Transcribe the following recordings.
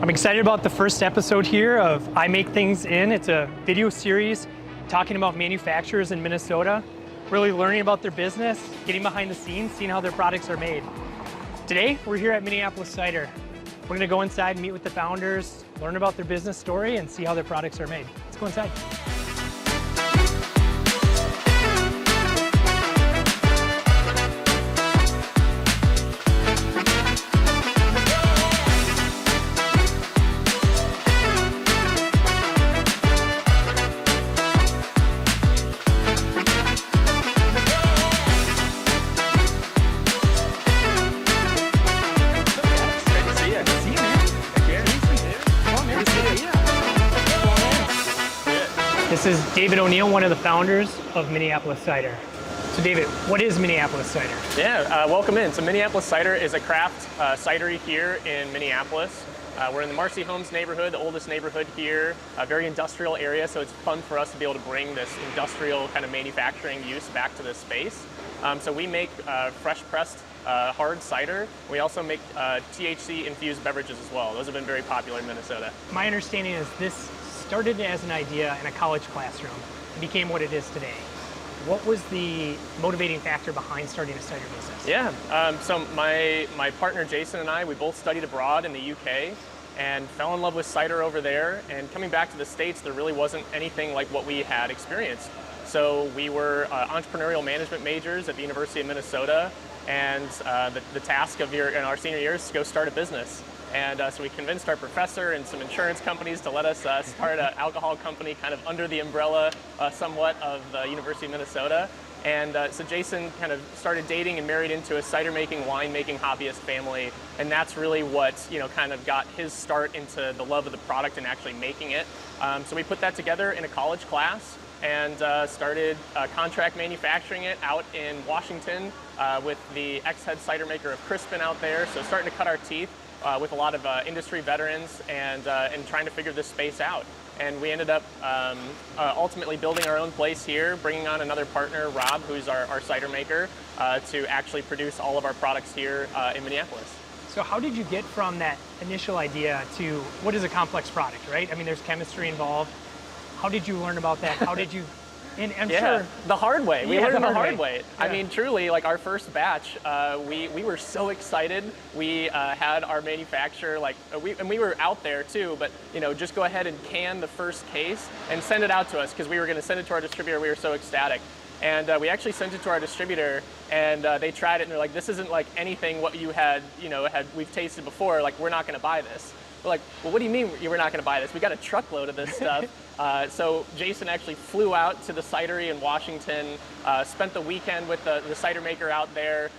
I'm excited about the first episode here of I Make Things In. It's a video series talking about manufacturers in Minnesota, really learning about their business, getting behind the scenes, seeing how their products are made. Today, we're here at Minneapolis Cider. We're gonna go inside, meet with the founders, learn about their business story, and see how their products are made. Let's go inside. This is David O'Neill, one of the founders of Minneapolis Cider. So David, what is Minneapolis Cider? Yeah, welcome in. So Minneapolis Cider is a craft cidery here in Minneapolis. We're in the Marcy Homes neighborhood, the oldest neighborhood here, a very industrial area, so it's fun for us to be able to bring this industrial kind of manufacturing use back to this space. So we make fresh pressed hard cider. We also make THC infused beverages as well. Those have been very popular in Minnesota. My understanding is this started as an idea in a college classroom and became what it is today. What was the motivating factor behind starting a cider business? Yeah, so my partner Jason and I, we both studied abroad in the UK and fell in love with cider over there. And coming back to the States, there really wasn't anything like what we had experienced. So we were entrepreneurial management majors at the University of Minnesota, and the task of in our senior years is to go start a business. And so we convinced our professor and some insurance companies to let us start an alcohol company kind of under the umbrella somewhat of the University of Minnesota. And so Jason kind of started dating and married into a cider making, wine making hobbyist family. And that's really what, kind of got his start into the love of the product and actually making it. So we put that together in a college class and started contract manufacturing it out in Washington with the ex-head cider maker of Crispin out there. So starting to cut our teeth with a lot of industry veterans and trying to figure this space out. And we ended up ultimately building our own place here, bringing on another partner, Rob, who's our cider maker, to actually produce all of our products here in Minneapolis. So how did you get from that initial idea to what is a complex product, right? I mean, there's chemistry involved. How did you learn about that? How did you, and I'm sure. The hard way. We learned the hard way. Yeah. I mean, truly, like our first batch, we were so excited. We had our manufacturer, and we were out there too, but just go ahead and can the first case and send it out to us because we were going to send it to our distributor. We were so ecstatic. And we actually sent it to our distributor, and they tried it, and they're like, "This isn't like anything what you had, we've tasted before. Like, we're not going to buy this." We're like, "Well, what do you mean you were not going to buy this? We got a truckload of this stuff." So Jason actually flew out to the cidery in Washington, spent the weekend with the cider maker out there,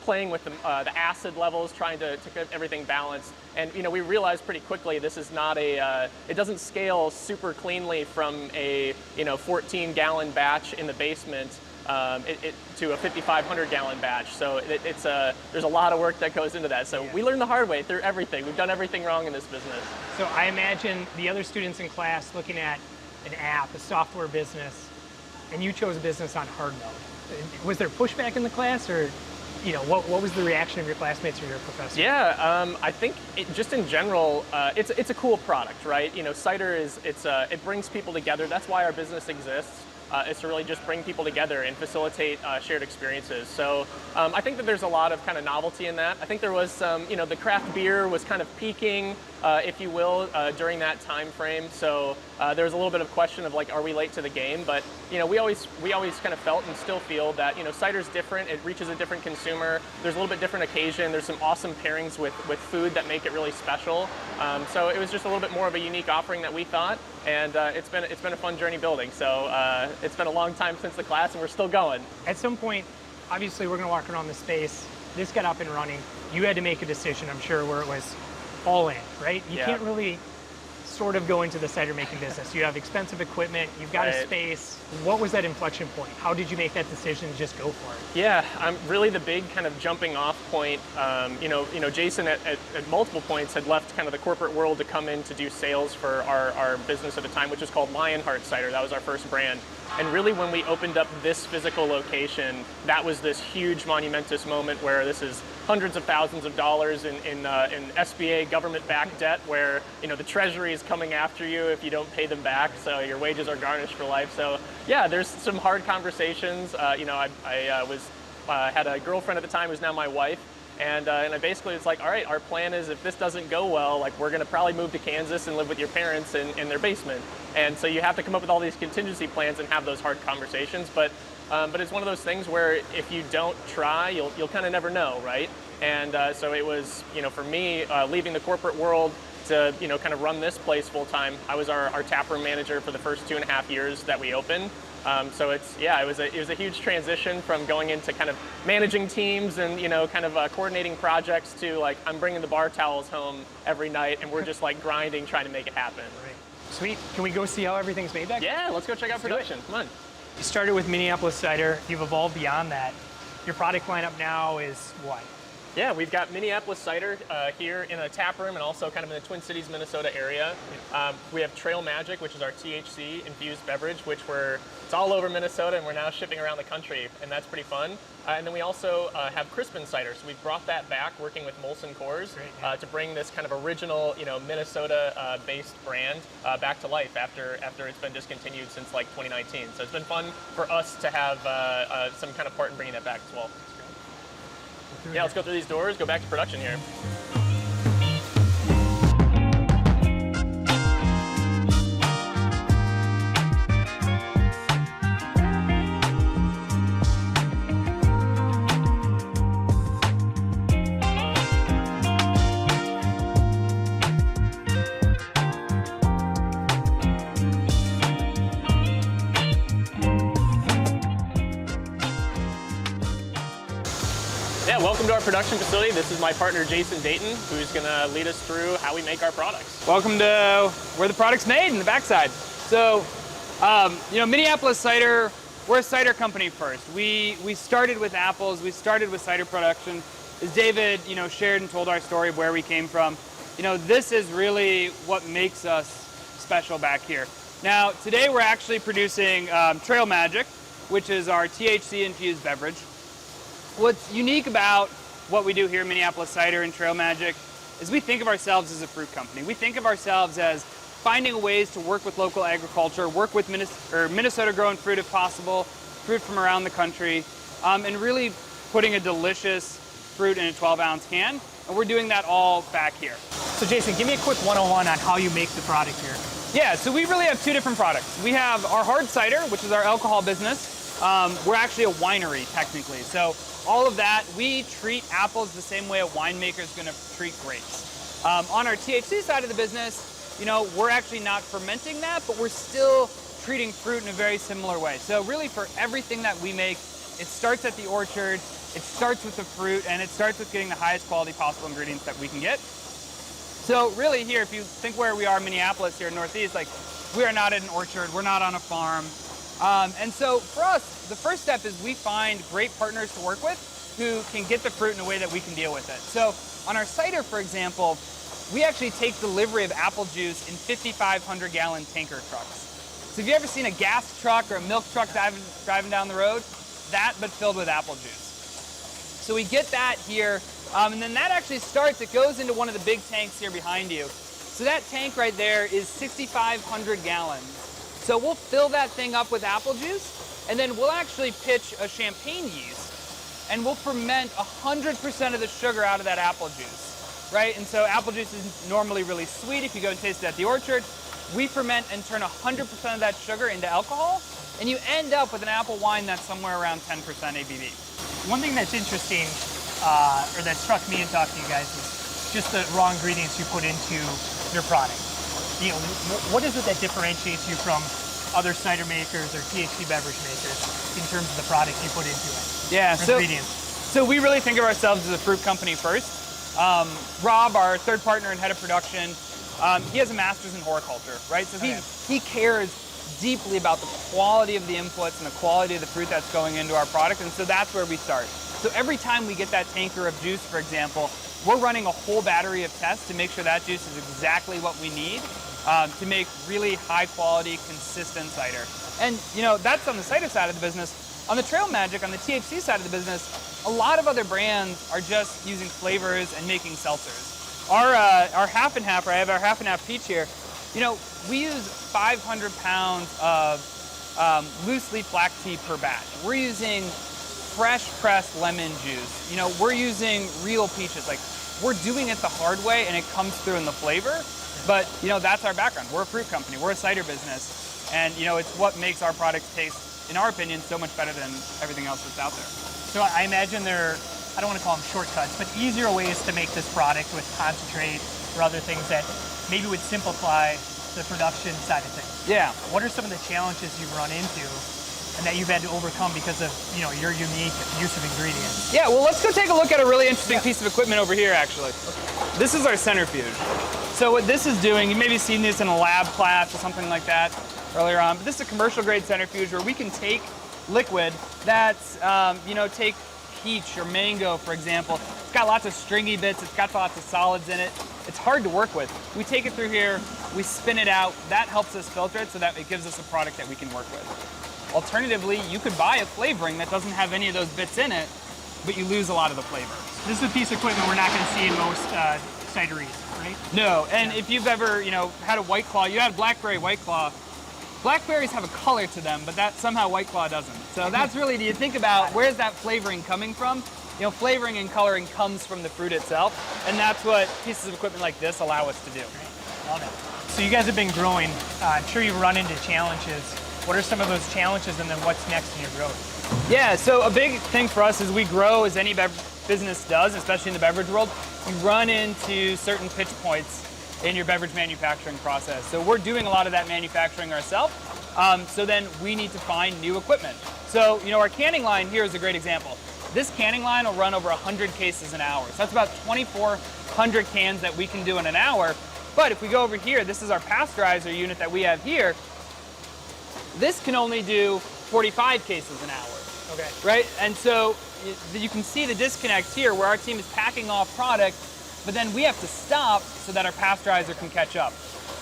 playing with the acid levels, trying to get everything balanced. And we realized pretty quickly this is not it doesn't scale super cleanly from a 14-gallon batch in the basement to a 5,500-gallon batch. So there's a lot of work that goes into that. So we learned the hard way through everything. We've done everything wrong in this business. So I imagine the other students in class looking at an app, a software business, and you chose business on hard mode. Was there pushback in the class, or what was the reaction of your classmates or your professor? Yeah, I think just in general, it's a cool product, right? Cider it brings people together. That's why our business exists. Is to really just bring people together and facilitate shared experiences. So I think that there's a lot of kind of novelty in that. I think there was some, the craft beer was kind of peaking, if you will, during that time frame. So there was a little bit of question of like, are we late to the game? But we always kind of felt and still feel that cider's different. It reaches a different consumer. There's a little bit different occasion. There's some awesome pairings with food that make it really special. So it was just a little bit more of a unique offering that we thought. And it's been a fun journey building. So it's been a long time since the class, and we're still going. At some point, obviously, we're going to walk around the space. This got up and running. You had to make a decision, I'm sure, where it was all in, right? You can't really sort of go into the cider making business. You have expensive equipment. You've got a space. What was that inflection point? How did you make that decision to just go for it? Yeah, really the big kind of jumping off point. Jason at multiple points had left kind of the corporate world to come in to do sales for our business at the time, which is called Lionheart Cider. That was our first brand. And really when we opened up this physical location, that was this huge monumentous moment where this is hundreds of thousands of dollars in SBA government-backed debt, where the Treasury is coming after you if you don't pay them back. So your wages are garnished for life. So yeah, there's some hard conversations. I had a girlfriend at the time who's now my wife. And I basically, it's like, all right, our plan is if this doesn't go well, like we're going to probably move to Kansas and live with your parents in their basement. And so you have to come up with all these contingency plans and have those hard conversations. But it's one of those things where if you don't try, you'll kind of never know, right? And so it was, for me, leaving the corporate world to kind of run this place full time. I was our taproom manager for the first 2.5 years that we opened. So it was a huge transition from going into kind of managing teams and kind of coordinating projects to like I'm bringing the bar towels home every night and we're just like grinding trying to make it happen. Right. Sweet. Can we go see how everything's made back? Yeah, let's go check out production. Come on. You started with Minneapolis Cider. You've evolved beyond that. Your product lineup now is what? Yeah, we've got Minneapolis Cider here in a tap room and also kind of in the Twin Cities, Minnesota area. We have Trail Magic, which is our THC infused beverage, which it's all over Minnesota and we're now shipping around the country, and that's pretty fun. And then we also have Crispin Cider, so we've brought that back, working with Molson Coors to bring this kind of original, Minnesota-based brand back to life after it's been discontinued since like 2019. So it's been fun for us to have some kind of part in bringing that back as well. Yeah, let's go through these doors, go back to production here. Yeah, welcome to our production facility. This is my partner, Jason Dayton, who's going to lead us through how we make our products. Welcome to where the product's made, in the backside. So, Minneapolis Cider, we're a cider company first. We started with apples, we started with cider production. As David, shared and told our story of where we came from, this is really what makes us special back here. Now, today we're actually producing Trail Magic, which is our THC-infused beverage. What's unique about what we do here at Minneapolis Cider and Trail Magic is we think of ourselves as a fruit company. We think of ourselves as finding ways to work with local agriculture, work with Minnesota-grown fruit if possible, fruit from around the country, and really putting a delicious fruit in a 12-ounce can. And we're doing that all back here. So Jason, give me a quick 101 on how you make the product here. Yeah, so we really have two different products. We have our hard cider, which is our alcohol business. We're actually a winery, technically. So all of that, we treat apples the same way a winemaker is going to treat grapes. On our THC side of the business, we're actually not fermenting that, but we're still treating fruit in a very similar way. So really for everything that we make, it starts at the orchard, it starts with the fruit, and it starts with getting the highest quality possible ingredients that we can get. So really here, if you think where we are in Minneapolis here in Northeast, like we are not at an orchard, we're not on a farm. And so for us, the first step is we find great partners to work with who can get the fruit in a way that we can deal with it. So on our cider, for example, we actually take delivery of apple juice in 5,500-gallon tanker trucks. So have you ever seen a gas truck or a milk truck driving down the road? That, but filled with apple juice. So we get that here, and then that actually starts, it goes into one of the big tanks here behind you. So that tank right there is 6,500 gallons. So we'll fill that thing up with apple juice, and then we'll actually pitch a champagne yeast, and we'll ferment 100% of the sugar out of that apple juice, right? And so apple juice is normally really sweet if you go and taste it at the orchard. We ferment and turn 100% of that sugar into alcohol, and you end up with an apple wine that's somewhere around 10% ABV. One thing that's interesting, or that struck me in talking to you guys, is just the raw ingredients you put into your product. What is it that differentiates you from other cider makers or THC beverage makers in terms of the product you put into it? Yeah, ingredients. So we really think of ourselves as a fruit company first. Rob, our third partner and head of production, he has a master's in horticulture, right? So he cares deeply about the quality of the inputs and the quality of the fruit that's going into our product, and so that's where we start. So every time we get that tanker of juice, for example, we're running a whole battery of tests to make sure that juice is exactly what we need to make really high quality, consistent cider. And that's on the cider side of the business. On the Trail Magic, on the THC side of the business, a lot of other brands are just using flavors and making seltzers. Our half and half, I have our half and half peach here. You know, we use 500 pounds of loose leaf black tea per batch. We're using fresh pressed lemon juice. You know, we're using real peaches. Like, we're doing it the hard way, and it comes through in the flavor. But you know, that's our background. We're a fruit company. We're a cider business, and you know, it's what makes our products taste, in our opinion, so much better than everything else that's out there. So I imagine there, I don't want to call them shortcuts, but easier ways to make this product with concentrate or other things that maybe would simplify the production side of things. Yeah. What are some of the challenges you've run into and that you've had to overcome because of, you know, your unique use of ingredients? Yeah, well, let's go take a look at a really interesting piece of equipment over here, actually. This is our centrifuge. So what this is doing, you maybe seen this in a lab class or something like that earlier on, but this is a commercial grade centrifuge where we can take liquid that's, you know, take peach or mango, for example. It's got lots of stringy bits, it's got lots of solids in it. It's hard to work with. We take it through here, we spin it out, that helps us filter it so that it gives us a product that we can work with. Alternatively, you could buy a flavoring that doesn't have any of those bits in it, but you lose a lot of the flavor. This is a piece of equipment we're not going to see in most cideries, right? No, and if you've ever, you know, had a White Claw, you had blackberry White Claw. Blackberries have a color to them, but that somehow White Claw doesn't. So that's really, do you think about where's that flavoring coming from? You know, flavoring and coloring comes from the fruit itself, and that's what pieces of equipment like this allow us to do. Great. Love it. So you guys have been growing. I'm sure you've run into challenges. What are some of those challenges, and then what's next in your growth? Yeah, so a big thing for us as we grow, as any business does, especially in the beverage world, you run into certain pitch points in your beverage manufacturing process. So we're doing a lot of that manufacturing ourselves. So then we need to find new equipment. So, you know, our canning line here is a great example. This canning line will run over 100 cases an hour. So that's about 2,400 cans that we can do in an hour. But if we go over here, this is our pasteurizer unit that we have here. This can only do 45 cases an hour. Okay. Right? And so you can see the disconnect here where our team is packing off product, but then we have to stop so that our pasteurizer can catch up.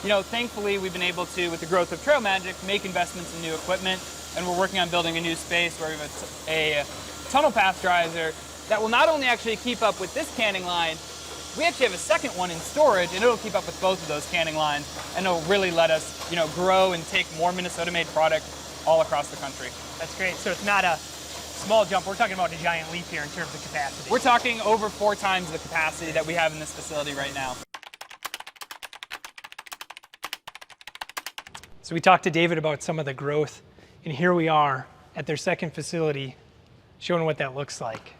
You know, thankfully we've been able to, with the growth of Trail Magic, make investments in new equipment, and we're working on building a new space where we have a tunnel pasteurizer that will not only actually keep up with this canning line, we actually have a second one in storage, and it'll keep up with both of those canning lines, and it'll really let us, you know, grow and take more Minnesota-made product all across the country. That's great. So it's not a small jump. We're talking about a giant leap here in terms of capacity. We're talking over 4 times the capacity that we have in this facility right now. So we talked to David about some of the growth, and here we are at their second facility, showing what that looks like.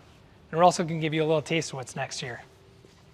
And we're also going to give you a little taste of what's next here.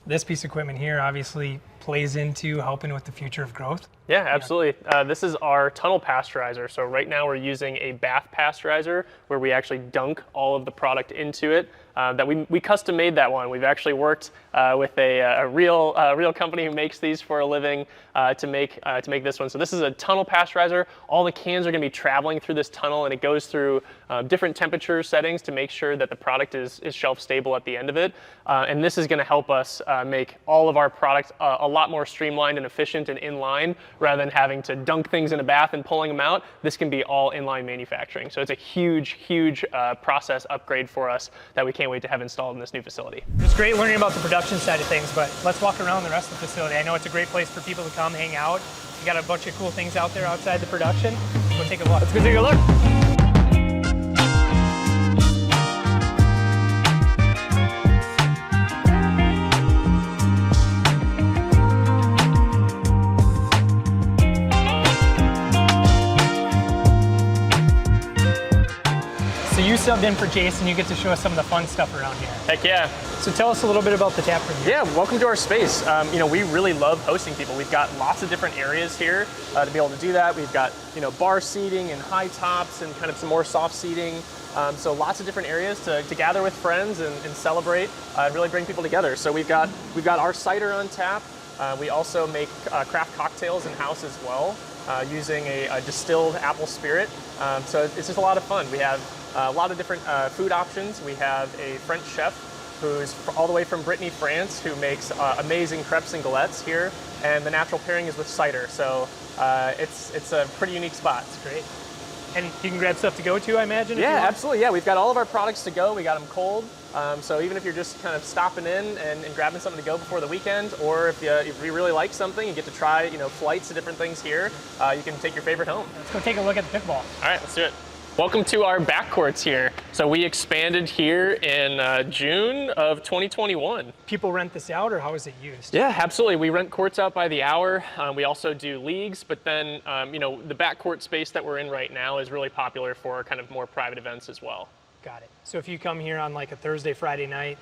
This piece of equipment here obviously plays into helping with the future of growth. Yeah, absolutely. This is our tunnel pasteurizer. So right now we're using a bath pasteurizer where we actually dunk all of the product into it. That we custom made that one. We've actually worked with a real company who makes these for a living to make this one. So this is a tunnel pasteurizer. All the cans are going to be traveling through this tunnel, and it goes through different temperature settings to make sure that the product is shelf stable at the end of it. And this is going to help us make all of our product a lot more streamlined and efficient and in line, rather than having to dunk things in a bath and pulling them out. This can be all inline manufacturing. So it's a huge process upgrade for us that we can't wait to have installed in this new facility. It's great learning about the production side of things, but let's walk around the rest of the facility. I know it's a great place for people to come hang out. You got a bunch of cool things out there outside the production. Let's go take a look. Let's go take a look. You subbed in for Jason. You get to show us some of the fun stuff around here. Heck yeah. So tell us a little bit about the tap room here. Yeah, welcome to our space. You know, we really love hosting people. We've got lots of different areas here to be able to do that. We've got, you know, bar seating and high tops and kind of some more soft seating. So lots of different areas to gather with friends and celebrate and really bring people together. So we've got our cider on tap. We also make craft cocktails in-house as well using a distilled apple spirit. So it's just a lot of fun. We have a lot of different food options. We have a French chef who's all the way from Brittany, France, who makes amazing crepes and galettes here. And the natural pairing is with cider. So it's a pretty unique spot. It's great. And you can grab stuff to go to, I imagine? if you Yeah, want? absolutely. Yeah, we've got all of our products to go. We got them cold. So even if you're just kind of stopping in and grabbing something to go before the weekend, or if you really like something, you get to try flights to different things here, you can take your favorite home. Let's go take a look at the pickleball. All right, let's do it. Welcome to our back courts here. So we expanded here in June of 2021. People rent this out, or how is it used? Yeah, absolutely. We rent courts out by the hour. We also do leagues, but then the backcourt space that we're in right now is really popular for kind of more private events as well. Got it. So if you come here on like a Thursday, Friday night,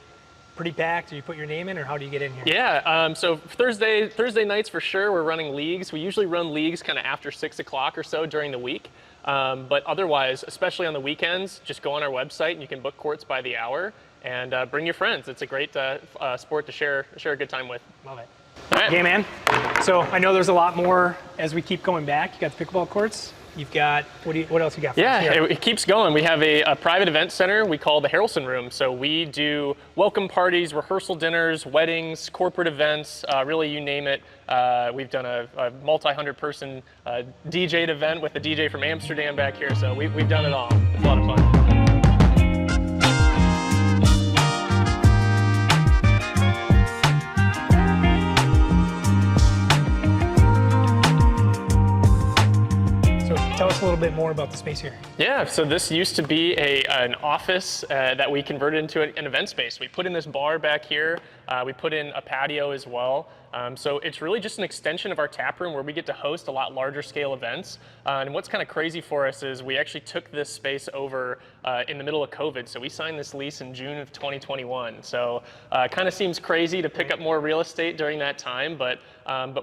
pretty packed, do you put your name in, or how do you get in here? Yeah, so Thursday nights for sure, we're running leagues. We usually run leagues kind of after 6 o'clock or so during the week. But otherwise, especially on the weekends, just go on our website and you can book courts by the hour and bring your friends. It's a great sport to share a good time with. Love it. All right. Okay, man. So I know there's a lot more as we keep going back. You got the pickleball courts. You've got, what else you got for us Yeah, here? it keeps going. We have a private event center we call the Harrelson Room. So we do welcome parties, rehearsal dinners, weddings, corporate events, really you name it. We've done a multi-100 person DJ'd event with a DJ from Amsterdam back here. So we've done it all. It's a lot of fun. Tell us a little bit more about the space here. Yeah, so this used to be an office that we converted into an event space. We put in this bar back here. We put in a patio as well. So it's really just an extension of our tap room where we get to host a lot larger scale events. And what's kind of crazy for us is we actually took this space over in the middle of COVID. So we signed this lease in June of 2021. So kind of seems crazy to pick up more real estate during that time, but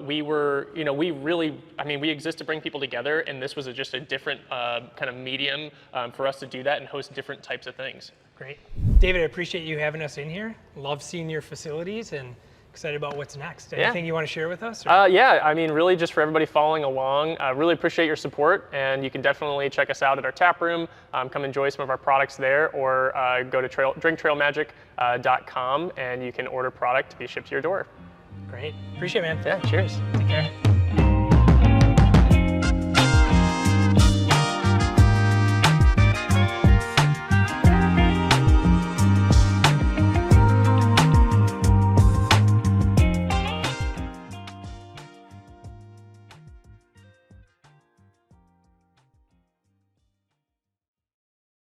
we were, we exist to bring people together, and this was just a different kind of medium for us to do that and host different types of things. Great. David, I appreciate you having us in here. Love seeing your facilities and excited about what's next. Anything you want to share with us? Yeah, I mean, really just for everybody following along, really appreciate your support, and you can definitely check us out at our tap room, come enjoy some of our products there, or go to drinktrailmagic.com and you can order product to be shipped to your door. Great. Appreciate it, man. Yeah, cheers. Take care.